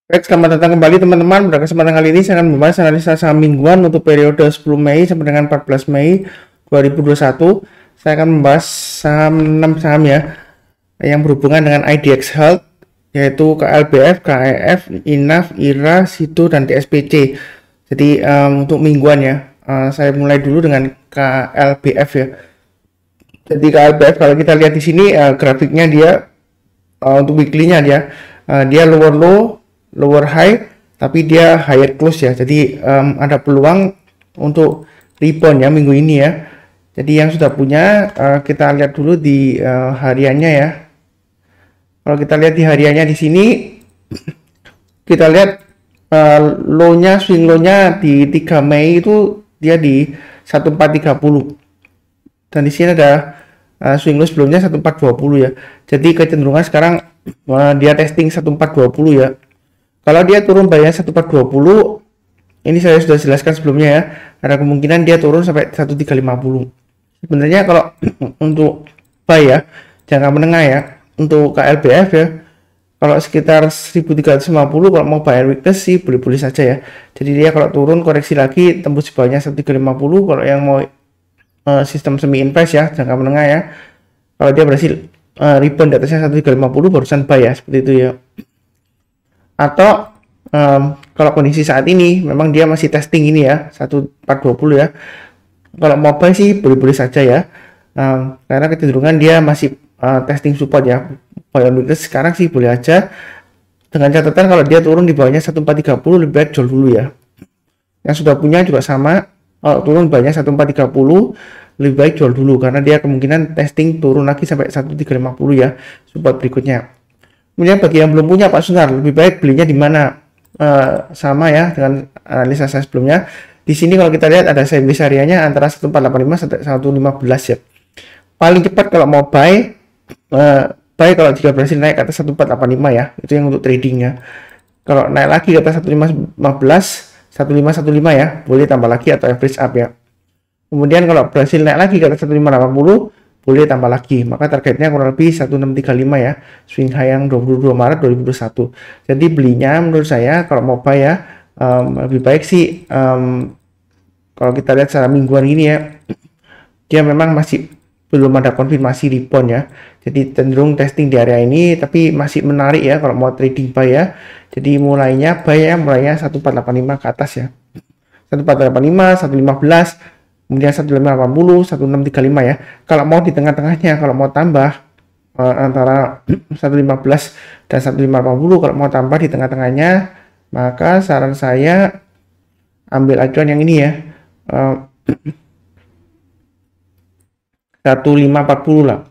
Baik, selamat datang kembali teman-teman. Pada kesempatan kali ini saya akan membahas analisa saham mingguan untuk periode 10 Mei sampai dengan 14 Mei 2021. Saya akan membahas 6 saham ya yang berhubungan dengan IDX Health, yaitu KLBF, KEF, INAF, IRA, SIDO, dan TSPC. Jadi untuk mingguan ya, saya mulai dulu dengan KLBF ya. Jadi KLBF kalau kita lihat di sini grafiknya dia untuk weekly-nya dia lower low, lower high, tapi dia higher close ya. Jadi ada peluang untuk rebound ya minggu ini ya. Jadi yang sudah punya kita lihat dulu di hariannya ya. Kalau kita lihat di hariannya di sini kita lihat low-nya, swing low-nya di 3 Mei itu dia di 1430. Dan di sini ada swing low sebelumnya 1420 ya. Jadi kecenderungan sekarang dia testing 1420 ya. Kalau dia turun bayarnya 1420, ini saya sudah jelaskan sebelumnya ya, ada kemungkinan dia turun sampai 1350. Sebenarnya kalau untuk buy ya, jangka menengah ya, untuk KLBF ya, kalau sekitar 1350 kalau mau buy weakness sih boleh-boleh saja ya. Jadi dia kalau turun koreksi lagi tembus bawahnya 1350. Kalau yang mau sistem semi invest ya, jangka menengah ya, kalau dia berhasil rebound di atasnya 1350 barusan buy ya, seperti itu ya. Atau kalau kondisi saat ini memang dia masih testing ini ya 1420 ya, kalau mau buy sih boleh-boleh saja ya, karena kecenderungan dia masih testing support ya. Buy on weakness sekarang sih boleh aja, dengan catatan kalau dia turun di bawahnya 1430 lebih baik jual dulu ya. Yang sudah punya juga sama, kalau turun bawahnya 1430 lebih baik jual dulu, karena dia kemungkinan testing turun lagi sampai 1350 ya support berikutnya. Kemudian bagi yang belum punya Pak Sunar, lebih baik belinya di mana? Sama ya dengan analisa saya sebelumnya. Di sini kalau kita lihat ada sideways hariannya antara 1485 sampai 115 ya. Paling cepat kalau mau buy kalau jika berhasil naik ke atas 1485 ya, itu yang untuk tradingnya. Kalau naik lagi ke atas 1515 1515 ya, boleh tambah lagi atau average up ya. Kemudian kalau berhasil naik lagi ke atas 1580, boleh tambah lagi, maka targetnya kurang lebih 1635 ya, swing high yang 22 Maret 2021. Jadi belinya menurut saya kalau mau buy ya, lebih baik sih kalau kita lihat secara mingguan ini ya, dia memang masih belum ada konfirmasi rebound ya. Jadi cenderung testing di area ini, tapi masih menarik ya kalau mau trading buy ya. Jadi mulainya buy ya, mulainya 1485 ke atas ya, 1485, 115, kemudian 1580, 1635 ya. Kalau mau di tengah-tengahnya, kalau mau tambah antara 115 dan 1580, kalau mau tambah di tengah-tengahnya, maka saran saya ambil acuan yang ini ya, 1540 lah.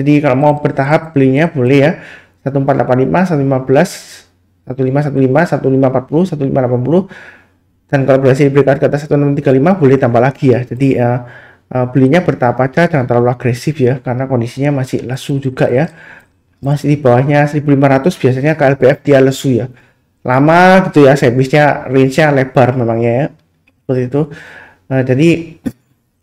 Jadi kalau mau bertahap belinya boleh ya, 1485, 115, 1515, 1540, 1580. Dan kalau berhasil breakout ke atas 1635 boleh tambah lagi ya. Jadi belinya bertahap aja, jangan terlalu agresif ya, karena kondisinya masih lesu juga ya, masih di bawahnya 1500 biasanya KLBF dia lesu ya, lama gitu ya, sideways-nya range-nya lebar memangnya ya, seperti itu. Jadi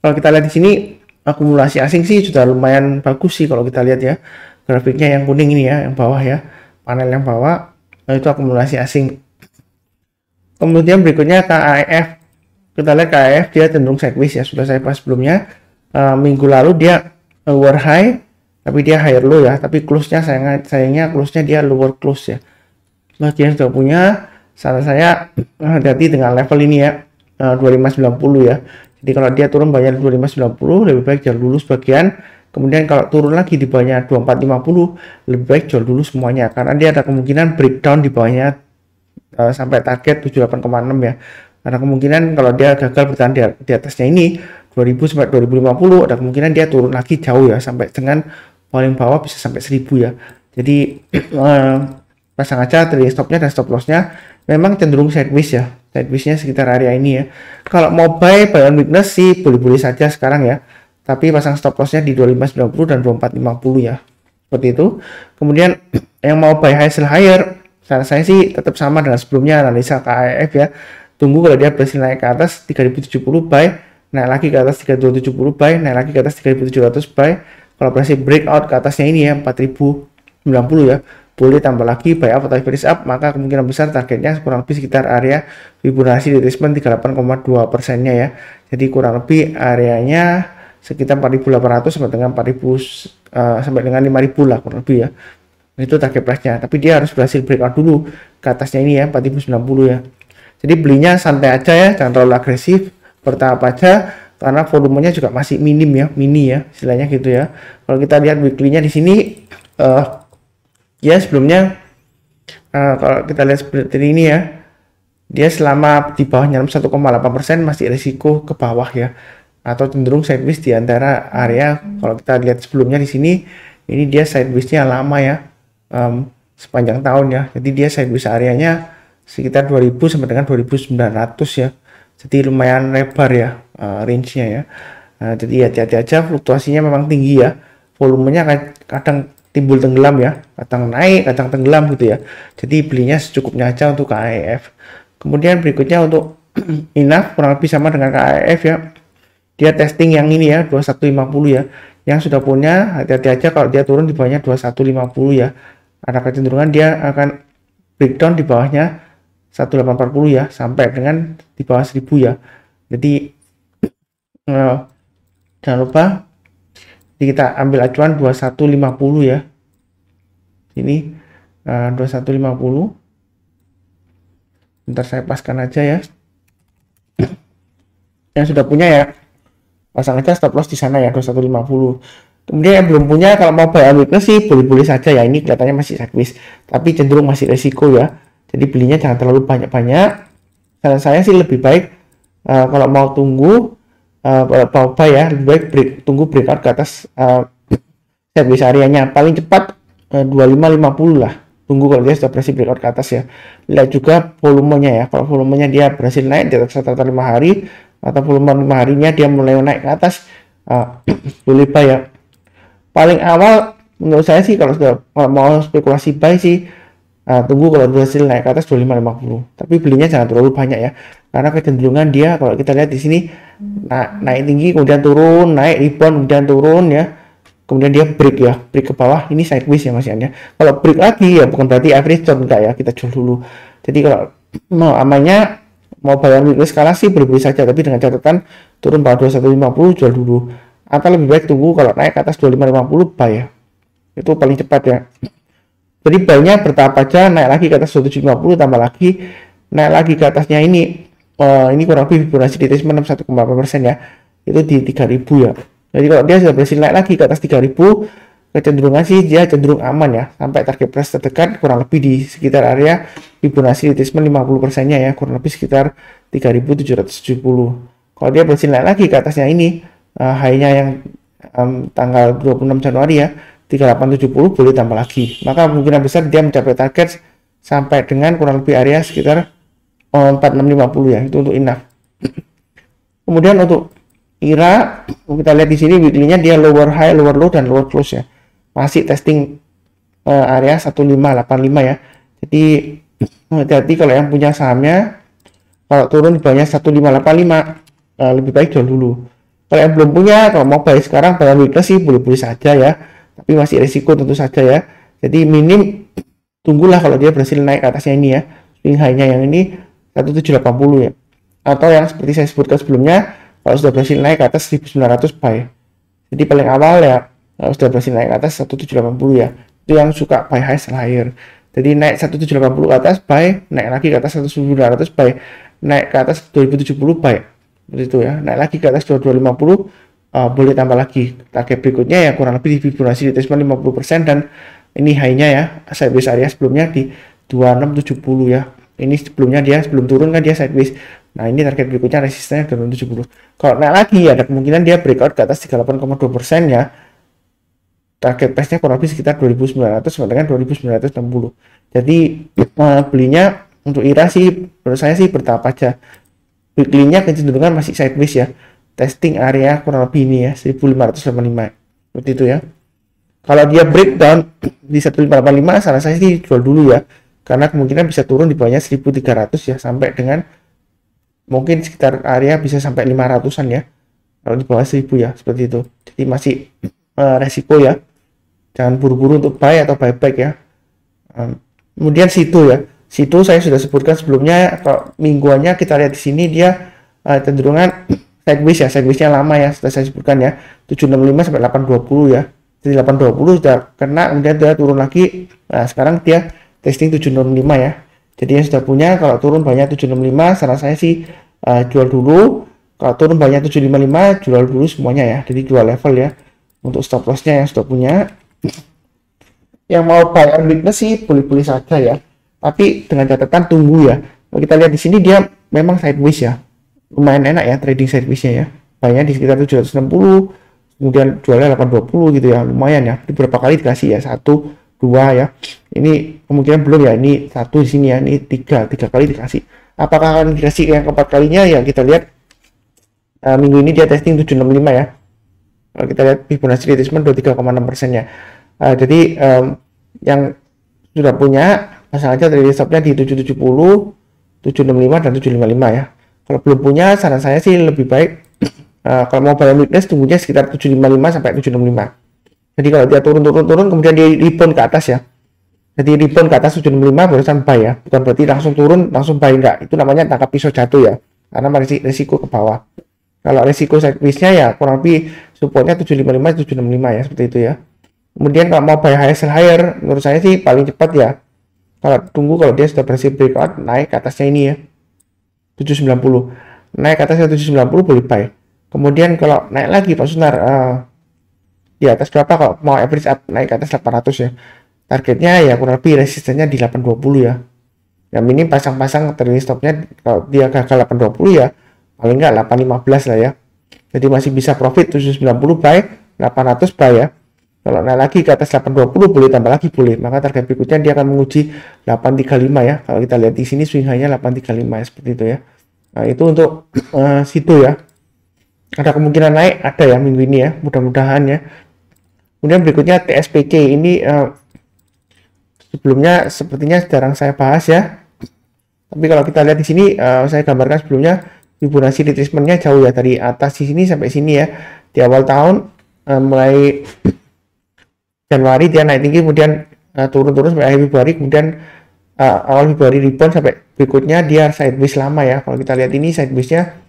kalau kita lihat di sini akumulasi asing sih sudah lumayan bagus sih kalau kita lihat ya, grafiknya yang kuning ini ya, yang bawah ya, panel yang bawah itu akumulasi asing. Kemudian berikutnya KAF. Kita lihat KAF dia cenderung sideways ya, sudah saya bahas sebelumnya. Minggu lalu dia lower high, tapi dia higher low ya, tapi close-nya sayangnya close-nya dia lower close ya. Bagi yang sudah punya, saran saya hati-hati dengan level ini ya, 2590 ya. Jadi kalau dia turun bawahnya 2590 lebih baik jual dulu sebagian. Kemudian kalau turun lagi di bawahnya 2450 lebih baik jual dulu semuanya, karena dia ada kemungkinan breakdown di bawahnya sampai target 78,6 ya. Karena kemungkinan kalau dia gagal bertahan di atasnya ini 2000 sampai 2050, ada kemungkinan dia turun lagi jauh ya, sampai dengan paling bawah bisa sampai 1000 ya. Jadi pasang aja trading stopnya dan stop lossnya, memang cenderung sideways ya, sidewaysnya sekitar area ini ya. Kalau mau buy on weakness sih boleh-boleh saja sekarang ya, tapi pasang stop lossnya di 2590 dan 2450 ya, seperti itu. Kemudian yang mau buy high sell higher, saran saya sih tetap sama dengan sebelumnya, analisa KAF ya. Tunggu kalau dia berhasil naik ke atas 3070 buy, naik lagi ke atas 3270 buy, naik lagi ke atas 3700 buy. Kalau berhasil breakout ke atasnya ini ya 4090 ya, boleh tambah lagi buy up atau average up, maka kemungkinan besar targetnya kurang lebih sekitar area Fibonacci retracement 38,2% nya ya. Jadi kurang lebih areanya sekitar 4.800 sampai dengan 4.000 sampai dengan 5.000 lah kurang lebih ya. Itu target price-nya, tapi dia harus berhasil breakout dulu ke atasnya ini ya, 4.090 ya. Jadi belinya santai aja ya, jangan terlalu agresif, bertahap aja karena volumenya juga masih minim ya, mini ya istilahnya gitu ya. Kalau kita lihat weekly-nya di sini ya sebelumnya kalau kita lihat seperti ini ya, dia selama di bawahnya 1,8% masih risiko ke bawah ya, atau cenderung sideways di antara area. Kalau kita lihat sebelumnya di sini, ini dia sideways-nya lama ya, sepanjang tahun ya. Jadi dia sideways areanya sekitar 2000 sampai dengan 2900 ya. Jadi lumayan lebar ya range-nya ya. Jadi hati-hati aja, fluktuasinya memang tinggi ya. Volumenya kadang timbul tenggelam ya, kadang naik, kadang tenggelam gitu ya. Jadi belinya secukupnya aja untuk KAEF. Kemudian berikutnya untuk INAF kurang lebih sama dengan KAEF ya. Dia testing yang ini ya, 2150 ya. Yang sudah punya hati-hati aja kalau dia turun di bawahnya 2150 ya. Ada kecenderungan dia akan breakdown di bawahnya 1840 ya, sampai dengan di bawah 1000 ya. Jadi jangan lupa kita ambil acuan 2150 ya. Ini 2150. Bentar saya paskan aja ya. Yang sudah punya ya, pasang aja stop loss di sana ya, 2150. Kemudian yang belum punya, kalau mau buy weakness sih boleh-boleh saja ya. Ini kelihatannya masih sideways, tapi cenderung masih resiko ya. Jadi belinya jangan terlalu banyak-banyak. Saran saya sih lebih baik kalau mau tunggu mau buy ya, lebih baik tunggu breakout ke atas sideways areanya. Paling cepat 2550 lah. Tunggu kalau dia sudah berhasil breakout ke atas ya. Lihat juga volumenya ya. Kalau volumenya dia berhasil naik di atas rata-rata 5 hari, atau volume 5 harinya dia mulai naik ke atas, boleh buy ya. Paling awal menurut saya sih kalau sudah mau spekulasi buy sih tunggu kalau berhasil naik ke atas 2550. Tapi belinya jangan terlalu banyak ya, karena kecenderungan dia kalau kita lihat di sini naik tinggi kemudian turun, naik rebound kemudian turun ya, kemudian dia break ya, break ke bawah, ini sideways ya masihnya. Kalau break lagi ya bukan berarti average down, enggak ya, kita jual dulu. Jadi kalau mau amannya mau bayar weekly skala sih boleh saja, tapi dengan catatan turun bawah 2150 jual dulu, atau lebih baik tunggu kalau naik ke atas 2550 buy ya, itu paling cepat ya. Jadi buy-nya bertahap aja, naik lagi ke atas 2750, tambah lagi naik lagi ke atasnya ini kurang lebih Fibonacci retracement 61,8% ya, itu di 3000 ya. Jadi kalau dia sudah berhasil naik lagi ke atas 3000, kecenderungan sih dia cenderung aman ya, sampai target price terdekat kurang lebih di sekitar area Fibonacci retracement 50% nya ya, kurang lebih sekitar 3770. Kalau dia berhasil naik lagi ke atasnya ini, high-nya yang tanggal 26 Januari ya, 3870, boleh tambah lagi. Maka kemungkinan besar dia mencapai target sampai dengan kurang lebih area sekitar 4650 ya, itu untuk INAF. Kemudian untuk IRA, kita lihat di sini weekly-nya dia lower high, lower low, dan lower close ya. Masih testing area 1585 ya. Jadi hati-hati kalau yang punya sahamnya, kalau turun di bawahnya 1585 lebih baik jual dulu. Kalau yang belum punya, kalau mau buy sekarang buy weakness sih boleh-boleh saja ya, tapi masih resiko tentu saja ya. Jadi minim tunggulah kalau dia berhasil naik ke atasnya ini ya, swing high-nya yang ini 1780 ya, atau yang seperti saya sebutkan sebelumnya, kalau sudah berhasil naik ke atas 1900 buy. Jadi paling awal ya kalau sudah berhasil naik ke atas 1780 ya, itu yang suka buy high sell higher. Jadi naik 1780 ke atas buy, naik lagi ke atas 1900 buy, naik ke atas 2070 buy, seperti itu ya. Naik lagi ke atas 2250 boleh tambah lagi. Target berikutnya ya kurang lebih di Fibonacci retracement 50%, dan ini high-nya ya, sideways area sebelumnya di 2670 ya. Ini sebelumnya dia sebelum turun kan dia sideways. Nah ini target berikutnya resistennya 2670. Kalau naik lagi ada kemungkinan dia breakout ke atas 38,2% ya. Target price-nya kurang lebih sekitar 2900 sampai dengan 2960. Jadi belinya untuk IRA sih menurut saya sih bertahap aja. Weekly-nya kecenderungan masih sideways ya. Testing area kurang lebih ini ya, 1585. Seperti itu ya. Kalau dia breakdown di 1585, saran saya sih jual dulu ya, karena kemungkinan bisa turun di bawahnya 1300 ya, sampai dengan mungkin sekitar area bisa sampai 500-an ya, kalau di bawah 1000 ya, seperti itu. Jadi masih resiko ya, jangan buru-buru untuk buy atau buyback ya. Kemudian situ ya, situ saya sudah sebutkan sebelumnya. Kalau mingguannya kita lihat di sini dia cenderungan sideways ya, sidewaysnya lama ya, sudah saya sebutkan ya, 765 sampai 820 ya. Jadi 820 sudah kena, kemudian dia turun lagi. Nah sekarang dia testing 765 ya. Jadi yang sudah punya kalau turun banyak 765, saran saya sih jual dulu. Kalau turun banyak 755, jual dulu semuanya ya. Jadi dua level ya untuk stop lossnya yang sudah punya. Yang mau buy on weakness sih boleh-boleh saja ya, tapi dengan catatan tunggu ya. Kalau kita lihat di sini dia memang sideways ya, lumayan enak ya trading sidewaysnya ya, banyak di sekitar 760, kemudian jualnya 820 gitu ya, lumayan ya. Beberapa kali dikasih ya, 1, 2 ya, ini kemungkinan belum ya, ini 1 di sini ya, ini 3 kali dikasih. Apakah akan dikasih yang keempat kalinya ya, kita lihat minggu ini dia testing 765 ya. Kalau kita lihat Fibonacci retracement 23,6% ya. Jadi yang sudah punya pasang aja trading stopnya di 770, 765 dan 755 ya. Kalau belum punya, saran saya sih lebih baik kalau mau buy weakness tunggunya sekitar 755 sampai 765. Jadi kalau dia turun kemudian dia rebound ke atas ya. Jadi rebound ke atas 765 barusan buy ya. Bukan berarti langsung turun langsung buy, enggak. Itu namanya tangkap pisau jatuh ya. Karena risiko ke bawah. Kalau risiko sideways-nya ya kurang lebih supportnya 755 765 ya, seperti itu ya. Kemudian kalau mau buy higher sell higher, menurut saya sih paling cepat ya kalau tunggu kalau dia sudah berhasil breakout naik ke atasnya ini ya 790, naik ke atasnya 790 boleh buy. Kemudian kalau naik lagi Pak Sunar di atas berapa, kalau mau average up naik ke atas 800 ya, targetnya ya kurang lebih resistennya di 820 ya. Yang minim pasang-pasang trading stopnya kalau dia gagal 820 ya paling enggak 815 lah ya. Jadi masih bisa profit 790 buy, 800 buy ya. Kalau naik lagi ke atas 820 boleh tambah lagi boleh. Maka target berikutnya dia akan menguji 835 ya. Kalau kita lihat di sini swing high-nya 835 ya, seperti itu ya. Nah, itu untuk situ ya. Ada kemungkinan naik ada ya minggu ini ya, mudah-mudahan ya. Kemudian berikutnya TSPC ini sebelumnya sepertinya jarang saya bahas ya. Tapi kalau kita lihat di sini saya gambarkan sebelumnya Fibonacci retracement-nya jauh ya, dari atas di sini sampai sini ya. Di awal tahun mulai Januari dia naik tinggi, kemudian turun-turun sampai akhir Februari, kemudian awal Februari rebound sampai berikutnya dia sideways lama ya. Kalau kita lihat ini sideways-nya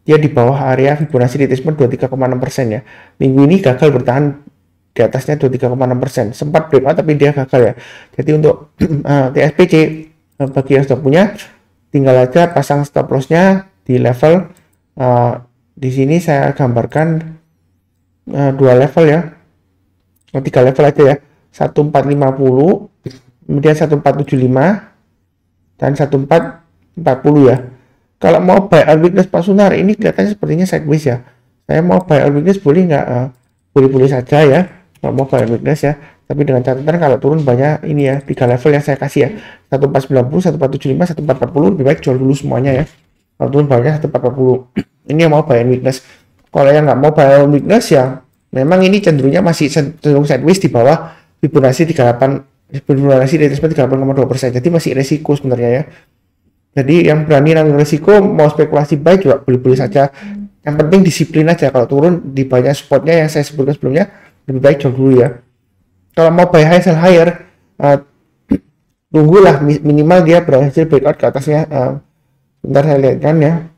dia di bawah area Fibonacci retracement 23,6% ya. Minggu ini gagal bertahan di atasnya 23,6%. Sempat breakout tapi dia gagal ya. Jadi untuk TSPC bagi yang sudah punya tinggal aja pasang stop loss-nya di level di sini saya gambarkan 2 level ya. 3 level aja ya, 1450, kemudian 1475 dan 1440 ya. Kalau mau buy on weakness Pak Sunar ini kelihatannya sepertinya sideways ya. Saya mau buy on weakness boleh nggak? Boleh-boleh saja ya kalau mau buy on weakness ya, tapi dengan catatan kalau turun banyak ini ya, 3 level yang saya kasih ya, 1490, 1475, 1440 lebih baik jual dulu semuanya ya. Kalau turun banyak 1440 ini yang mau buy on weakness. Kalau yang nggak mau buy on weakness ya memang ini cenderungnya masih cenderung sideways di bawah Fibonacci 38, Fibonacci retracement 38,2%. Jadi masih resiko sebenarnya ya. Jadi yang berani nanggung resiko mau spekulasi buy juga boleh-boleh saja. Yang penting disiplin aja. Kalau turun di banyak supportnya yang saya sebutkan sebelumnya lebih baik jual dulu ya. Kalau mau buy high sell higher tunggulah minimal dia berhasil breakout ke atasnya. Bentar saya lihat kan ya.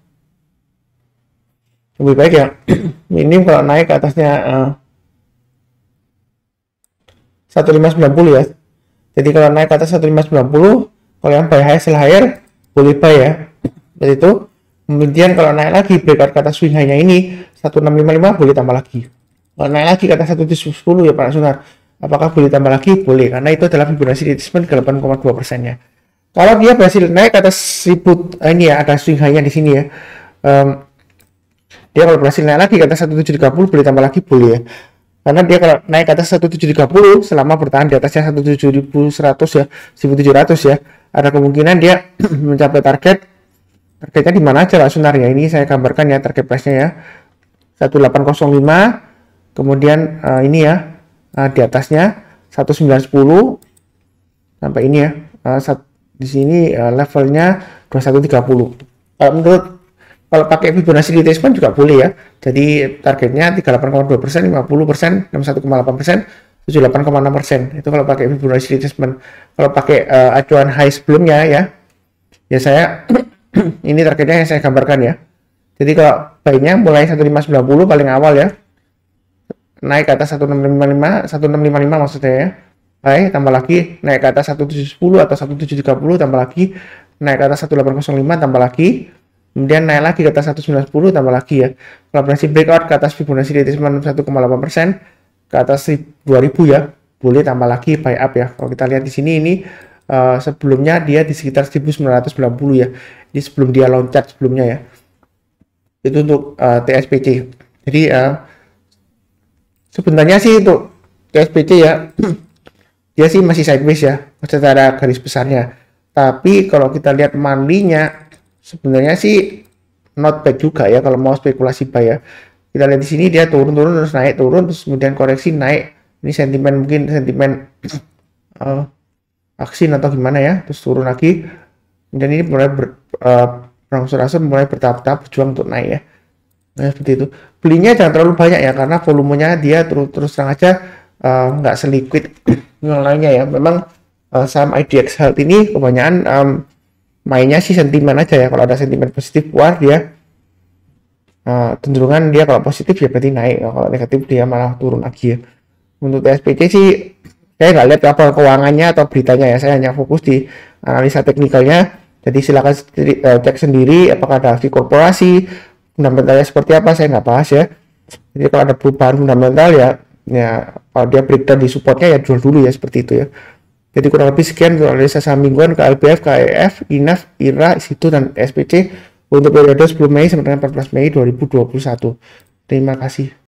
Lebih baik ya minim kalau naik ke atasnya 1590 ya. Jadi kalau naik ke atas 1590, kalau yang buy high sell higher boleh buy ya, seperti itu. Kemudian kalau naik lagi breakout ke atas swing high-nya ini 1655 boleh tambah lagi. Kalau naik lagi ke atas 1710 ya Pak Sunar, apakah boleh tambah lagi? Boleh, karena itu adalah Fibonacci retracement 8,2% ya. Kalau dia berhasil naik ke atas 1000 ini ya, ada swing high-nya di sini ya. Dia kalau berhasil naik lagi ke atas 1730 boleh tambah lagi boleh ya. Karena dia kalau naik ke atas 1730 selama bertahan di atasnya 17100 ya, 1700 ya, ada kemungkinan dia mencapai targetnya di mana aja Pak Sunar ya. Ini saya gambarkan ya target price-nya ya. 1805, kemudian ini ya di atasnya 1910 sampai ini ya. Di sini levelnya 2130. Kalau pakai Fibonacci retracement juga boleh ya. Jadi targetnya 38,2%, 50%, 61,8%, 78,6%. Itu kalau pakai Fibonacci retracement. Kalau pakai acuan high sebelumnya ya saya ini targetnya yang saya gambarkan ya. Jadi kalau buy-nya mulai 1590 paling awal ya, naik ke atas 1655 maksudnya ya. Baik, tambah lagi naik ke atas 1710 atau 1730, tambah lagi naik ke atas 1805, tambah lagi, kemudian naik lagi ke atas 1910, tambah lagi ya. Kalau berhasil breakout ke atas Fibonacci retracement 1,8%, ke atas 2000 ya, boleh tambah lagi buy up ya. Kalau kita lihat di sini ini sebelumnya dia di sekitar 1990 ya. Ini sebelum dia loncat sebelumnya ya. Itu untuk TSPC. Jadi sebenarnya sih untuk TSPC ya dia sih masih sideways ya secara garis besarnya, tapi kalau kita lihat monthly-nya sebenarnya sih not bad juga ya kalau mau spekulasi buy ya. Kita lihat di sini dia turun terus naik, turun terus kemudian koreksi naik. Ini sentimen, mungkin sentimen vaksin atau gimana ya, terus turun lagi, dan ini mulai berangsur-angsur mulai bertahap-tahap berjuang untuk naik ya. Nah, seperti itu. Belinya jangan terlalu banyak ya, karena volumenya dia terus terang aja nggak seliquid yang lainnya ya. Memang saham IDX Health ini kebanyakan mainnya sih sentimen aja ya. Kalau ada sentimen positif keluar dia cenderungan dia kalau positif ya berarti naik, kalau negatif dia malah turun lagi ya. Untuk TSPC sih saya nggak lihat apa keuangannya atau beritanya ya, saya hanya fokus di analisa teknikalnya. Jadi silakan cek sendiri apakah ada aksi korporasi, fundamentalnya seperti apa, saya nggak bahas ya. Jadi kalau ada perubahan fundamental ya kalau dia breakdown di supportnya ya jual dulu ya, seperti itu ya. Jadi kurang lebih sekian untuk analisa saham mingguan KLBF, KEF, INAF, IRA, SITO, dan SPC untuk periode 10 Mei sampai dengan 14 Mei 2021. Terima kasih.